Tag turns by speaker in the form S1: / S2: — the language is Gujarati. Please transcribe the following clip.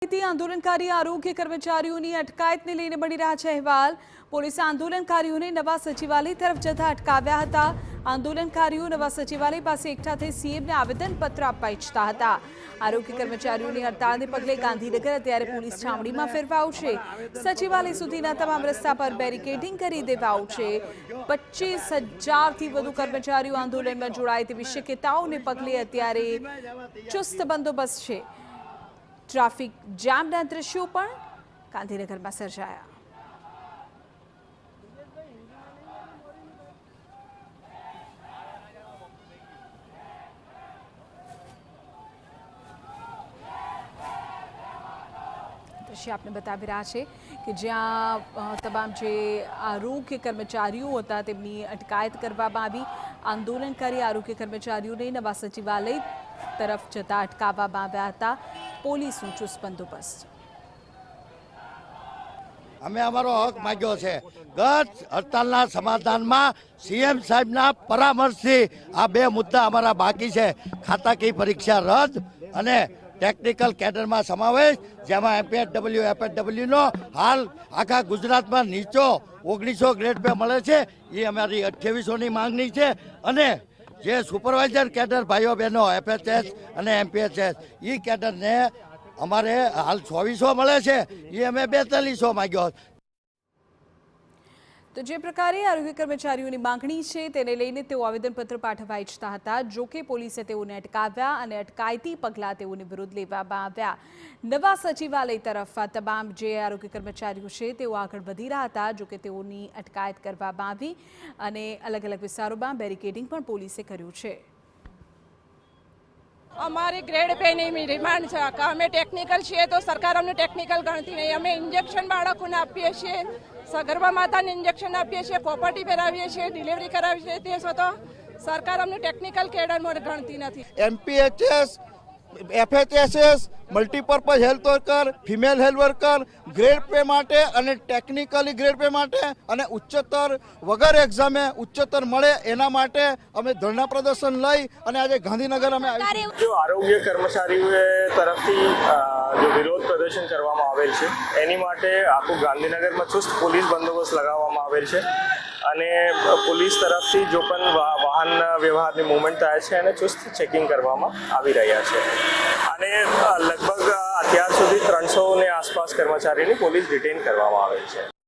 S1: માહિતી આંદોલનકારી આરોગ્ય કર્મચારીઓની અટકાયતને લઈને મળી રહ્યા છે અહેવાલ। પોલીસે આંદોલનકારીઓને નવા સચિવાલય તરફ જતા અટકાવ્યા હતા। આંદોલનકારીઓ નવા સચિવાલય પાસે એકઠા થઈ સીએમને આવેદનપત્ર આપવા ઈચ્છતા હતા। આરોગ્ય કર્મચારીઓની હડતાળને પગલે ગાંધીનગર અત્યારે પોલીસ છાવણીમાં ફેરવાયું છે। સચિવાલય સુધીના તમામ રસ્તા પર બેરિકેડિંગ કરી દેવાયું છે। 25,000થી વધુ કર્મચારીઓ આંદોલનમાં જોડાય તેવી શક્યતાઓને પગલે અત્યારે ચુસ્ત બંદોબસ્ત છે। ટ્રાફિક જામના દ્રશ્યો પણ ગાંધીનગરમાં સર્જાયા। દ્રશ્ય આપને બતાવી રહ્યા છે કે જ્યાં તમામ જે આરોગ્ય કર્મચારીઓ હતા તેમની અટકાયત કરવામાં આવી। આંદોલનકારી આરોગ્ય કર્મચારીઓને નવા સચિવાલય તરફ જતા અટકાવવામાં આવ્યા હતા। પોલીસનો ચુસ્ત બંદોબસ્ત।
S2: અમે અમારો હક માંગ્યો છે। ગત હડતાલના સમાધાનમાં સીએમ સાહેબના પરામર્શથી આ બે મુદ્દા અમારા બાકી છે। ખાતાકીય પરીક્ષા રદ અને ટેકનિકલ કેડરમાં સમાવેશ, જેમાં એમપીએચડબલ્યુ એફએચડબલ્યુનો હાલ આખા ગુજરાતમાં નીચો 1900 ગ્રેડ પે મળે છે, એ અમારી 2800ની માંગણી છે। અને જે સુપરવાઇઝર કેડર ભાઈઓ બહેનો એફએચએસ અને એમપીએચએસ એ કેડરને અમારે હાલ 2400 મળે છે, એ અમે 4200 માંગ્યો।
S1: તો જે પ્રકારે આરોગ્ય કર્મચારીઓની માંગણી છે તેને લઈને તેઓ આવેદનપત્ર પાઠવવા ઈચ્છતા હતા। જો કે પોલીસે તેઓને અટકાવ્યા અને અટકાયતી પગલાં તેઓની વિરુદ્ધ લેવામાં આવ્યા। નવા સચિવાલય તરફ આ તમામ જે આરોગ્ય કર્મચારીઓ છે તેઓ આગળ વધી રહ્યા હતા। જો કે તેઓની અટકાયત કરવામાં આવી અને અલગ અલગ વિસ્તારોમાં બેરિકેડિંગ પણ પોલીસે કર્યું છે।
S3: અમારી ગ્રેડ પે ની ડિમાન્ડ છે કે અમે ટેકનિકલ છીએ તો સરકાર અમને ટેકનિકલ ગણતી નહીં। અમે ઇન્જેક્શન બાળકોને આપીએ છીએ, સગર્ભા માતાને ઇન્જેક્શન આપીએ છીએ, પ્રોપર્ટી પહેરાવીએ છીએ, ડિલિવરી કરાવીએ છીએ, તે છતાં સરકાર અમને ટેકનિકલ કેડરમાં ગણતી નથી।
S4: MPHS, FHSS, multipurpose health worker, female health worker grade pay માટે અને ટેકનિકલી ગ્રેડ પે માટે અને ઉચ્ચતર વગર એક્ઝામે ઉચ્ચતર મળે એના માટે અમે ધરણા પ્રદર્શન લઈ અને આજે ગાંધીનગર અમે
S5: જો આરોગ્ય કર્મચારીઓ તરફથી જો વિરોધ પ્રદર્શન કરવામાં આવેલ છે એની માટે આખું ગાંધીનગરમાં ચુસ્ત પોલીસ બંદોબસ્ત લગાવવામાં આવેલ છે અને પોલીસ તરફથી જો પણ વાહન વ્યવહારની મૂવમેન્ટ થાય છે એને ચુસ્ત ચેકિંગ કરવામાં આવી રહ્યા છે અને લગભગ અત્યાર સુધી 300 ની આસપાસ કર્મચારીની પોલીસ ડિટેન કરવામાં આવેલ છે।